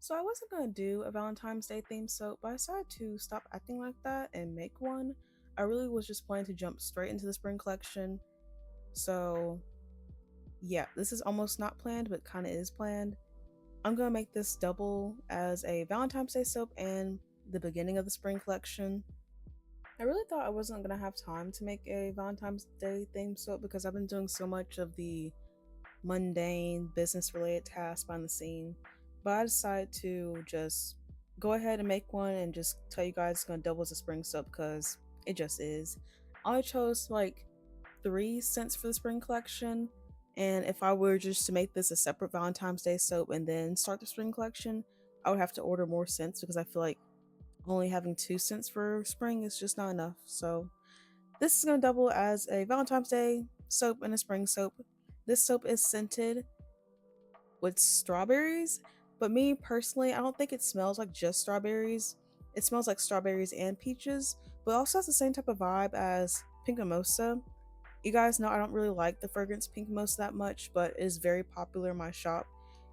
So I wasn't gonna do a Valentine's Day themed soap, but I decided to stop acting like that and make one. I really was just planning to jump straight into the spring collection. So yeah, this is almost not planned, but kind of is planned. I'm gonna make this double as a Valentine's Day soap and the beginning of the spring collection. I really thought I wasn't gonna have time to make a Valentine's Day themed soap because I've been doing so much of the mundane business related tasks behind the scene. But I decided to just go ahead and make one and just tell you guys it's gonna double as a spring soap because it just is. I chose like 3 scents for the spring collection, and if I were just to make this a separate Valentine's Day soap and then start the spring collection, I would have to order more scents because I feel like only having 2 scents for spring is just not enough. So this is gonna double as a Valentine's Day soap and a spring soap. This soap is scented with strawberries, but me personally, I don't think it smells like just strawberries. It smells like strawberries and peaches, but also has the same type of vibe as pink mimosa. You guys know I don't really like the fragrance pink mimosa that much, but it is very popular in my shop.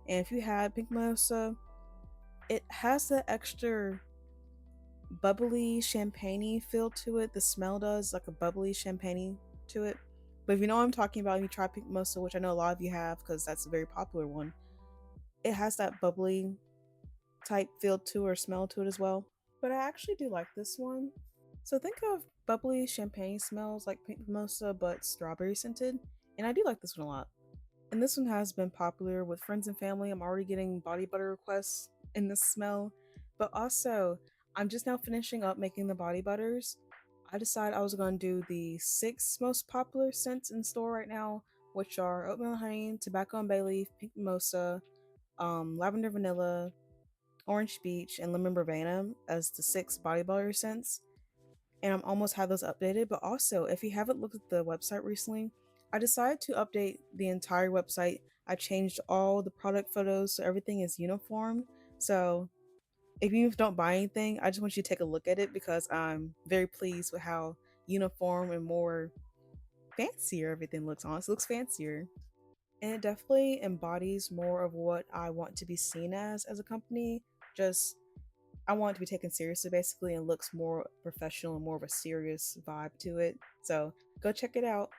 And if you had pink mimosa, it has the extra bubbly champagne feel to it. The smell does like a bubbly champagne to it. But if you know what I'm talking about, and you try pink mimosa, which I know a lot of you have because that's a very popular one, it has that bubbly type feel to or smell to it as well. But I actually do like this one. So think of bubbly champagne smells like pink mimosa but strawberry scented, and I do like this one a lot. And this one has been popular with friends and family. I'm already getting body butter requests in this smell. But also, I'm just now finishing up making the body butters. I decided I was going to do the 6 most popular scents in store right now, which are oatmeal and honey, tobacco and bay leaf, pink mimosa, lavender vanilla, orange beach, and lemon verbena as the 6 body butter scents. And I'm almost had those updated. But also, if you haven't looked at the website recently, I decided to update the entire website. I changed all the product photos so everything is uniform. So if you don't buy anything, I just want you to take a look at it because I'm very pleased with how uniform and more fancier everything looks. Honestly, it looks fancier. And it definitely embodies more of what I want to be seen as a company. Just I want it to be taken seriously basically and looks more professional and more of a serious vibe to it. So go check it out.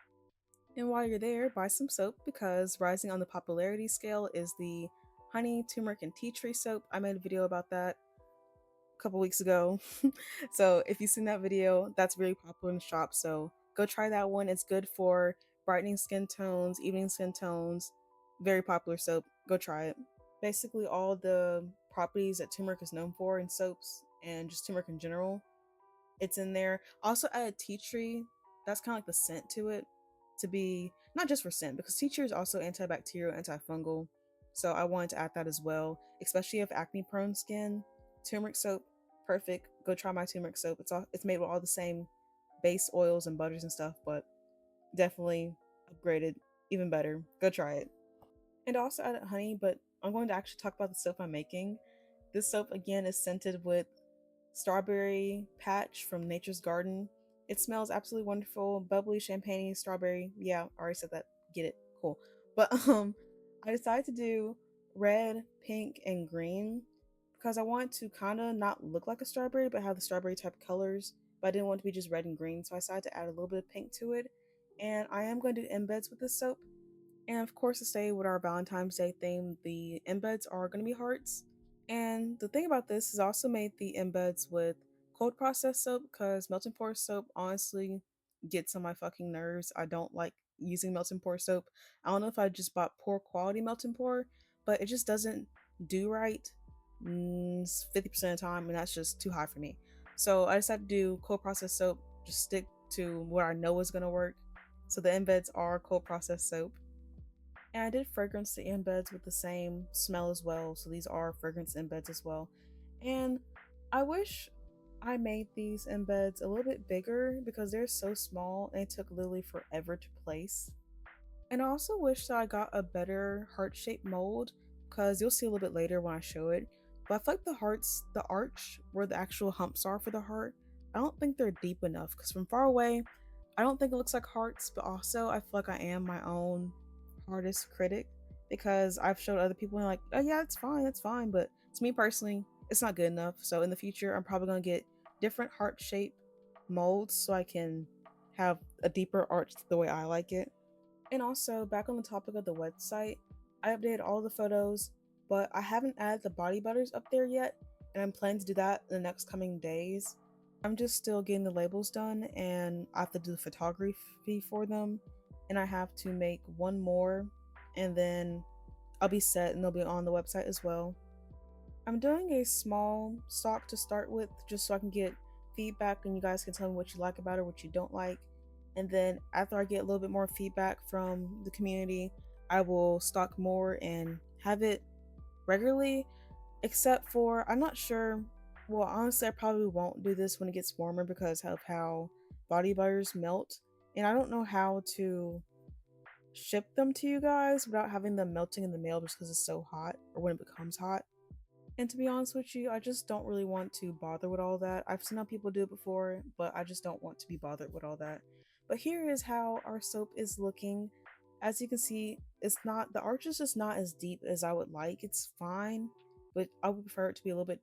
And while you're there, buy some soap because rising on the popularity scale is the honey, turmeric, and tea tree soap. I made a video about that a couple weeks ago. So if you've seen that video, that's really popular in the shop. So go try that one. It's good for brightening skin tones, evening skin tones. Very popular soap. Go try it. Basically, all the properties that turmeric is known for in soaps and just turmeric in general, it's in there. Also added tea tree. That's kind of like the scent to it to be not just for scent because tea tree is also antibacterial, antifungal. So I wanted to add that as well, especially if acne prone skin. Turmeric soap, perfect. Go try my turmeric soap. It's made with all the same base oils and butters and stuff, but definitely upgraded, even better. Go try it. And also added honey, but I'm going to actually talk about the soap I'm making. This soap again is scented with strawberry patch from Nature's Garden. It smells absolutely wonderful, bubbly, champagne, strawberry. Yeah, I already said that. Get it? Cool. But I decided to do red, pink, and green because I want to kind of not look like a strawberry, but have the strawberry type colors. But I didn't want it to be just red and green, so I decided to add a little bit of pink to it. And I am going to do embeds with this soap. And of course, to stay with our Valentine's Day theme, the embeds are going to be hearts. And the thing about this is I also made the embeds with cold processed soap because melting pour soap honestly gets on my fucking nerves. I don't like using melting pour soap. I don't know if I just bought poor quality melting pour, but it just doesn't do right 50% of the time, and that's just too high for me. So I decided to do cold processed soap, just stick to what I know is going to work. So the embeds are cold processed soap. And I did fragrance the embeds with the same smell as well. So these are fragrance embeds as well. And I wish I made these embeds a little bit bigger because they're so small and it took literally forever to place. And I also wish that I got a better heart shaped mold because you'll see a little bit later when I show it. But I feel like the hearts, the arch where the actual humps are for the heart, I don't think they're deep enough because from far away, I don't think it looks like hearts, but also I feel like I am my own hardest critic because I've showed other people and like, oh yeah, it's fine, but To me personally, it's not good enough. So in the future, I'm probably going to get different heart shape molds so I can have a deeper arch the way I like it. And also, back on the topic of the website, I updated all the photos, but I haven't added the body butters up there yet, and I'm planning to do that in the next coming days. I'm just still getting the labels done, and I have to do the photography for them, and I have to make one more, and then I'll be set and they'll be on the website as well. I'm doing a small stock to start with just so I can get feedback and you guys can tell me what you like about it, what you don't like. And then after I get a little bit more feedback from the community, I will stock more and have it regularly. Except for, I'm not sure. Well, honestly, I probably won't do this when it gets warmer because of how body butters melt. And I don't know how to ship them to you guys without having them melting in the mail just because it's so hot or when it becomes hot. And to be honest with you, I just don't really want to bother with all that. I've seen how people do it before, but I just don't want to be bothered with all that. But here is how our soap is looking. As you can see, it's not, the arch is just not as deep as I would like. It's fine, but I would prefer it to be a little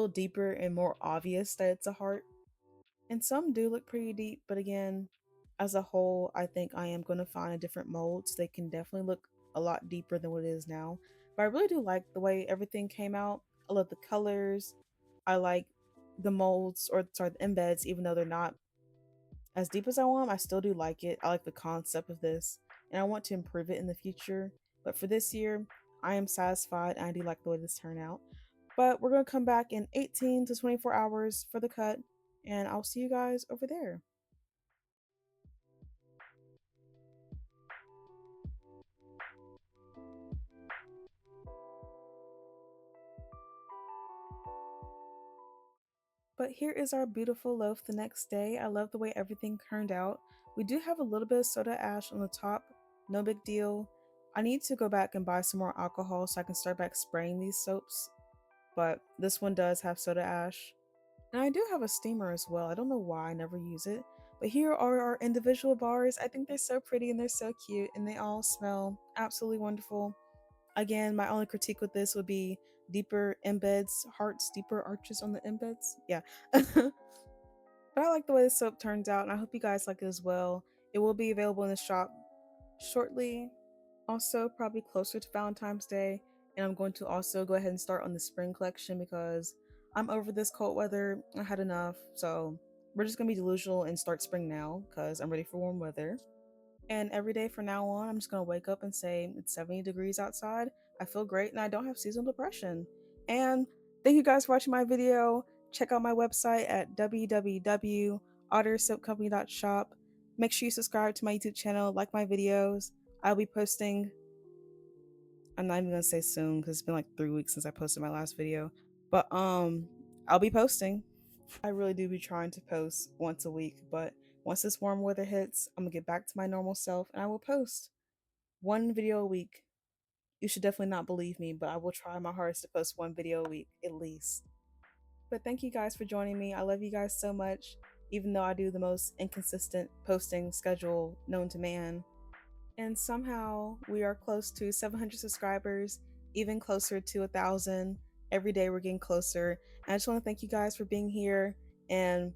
deeper and more obvious that it's a heart. And some do look pretty deep, but again, as a whole, I think I am going to find a different mold so they can definitely look a lot deeper than what it is now. But I really do like the way everything came out. I love the colors. I like the molds, or sorry, the embeds, even though they're not as deep as I want them, I still do like it. I like the concept of this, and I want to improve it in the future. But for this year, I am satisfied, and I do like the way this turned out. But we're going to come back in 18 to 24 hours for the cut, and I'll see you guys over there. But here is our beautiful loaf the next day. I love the way everything turned out. We do have a little bit of soda ash on the top, no big deal. I need to go back and buy some more alcohol so I can start back spraying these soaps, but this one does have soda ash. And I do have a steamer as well. I don't know why I never use it. But here are our individual bars. I think they're so pretty and they're so cute and they all smell absolutely wonderful. Again, my only critique with this would be deeper embeds, hearts, deeper arches on the embeds. Yeah. But I like the way the soap turns out and I hope you guys like it as well. It will be available in the shop shortly, also probably closer to Valentine's Day. And I'm going to also go ahead and start on the spring collection because I'm over this cold weather. I had enough. So we're just going to be delusional and start spring now because I'm ready for warm weather. And every day from now on, I'm just going to wake up and say it's 70 degrees outside. I feel great and I don't have seasonal depression. And thank you guys for watching my video. Check out my website at www.ottersoapcompany.shop. Make sure you subscribe to my YouTube channel, like my videos. I'll be posting, I'm not even going to say soon because it's been like 3 weeks since I posted my last video. But I'll be posting. I really do be trying to post once a week, but once this warm weather hits, I'm gonna get back to my normal self and I will post one video a week. You should definitely not believe me, but I will try my hardest to post one video a week at least. But thank you guys for joining me. I love you guys so much, even though I do the most inconsistent posting schedule known to man. And somehow we are close to 700 subscribers, even closer to 1,000. Every day we're getting closer. And I just want to thank you guys for being here and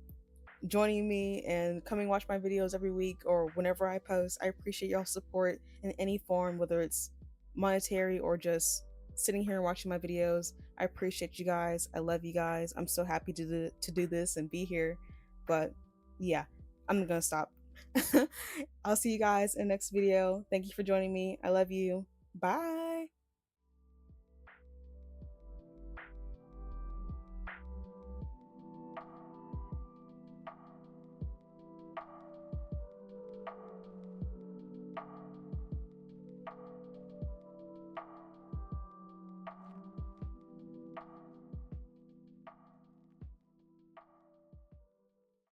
joining me and coming watch my videos every week or whenever I post. I appreciate y'all support in any form, whether it's monetary or just sitting here and watching my videos. I appreciate you guys. I love you guys. I'm so happy to do this and be here. But yeah, I'm gonna stop. I'll see you guys in the next video. Thank you for joining me. I love you. Bye.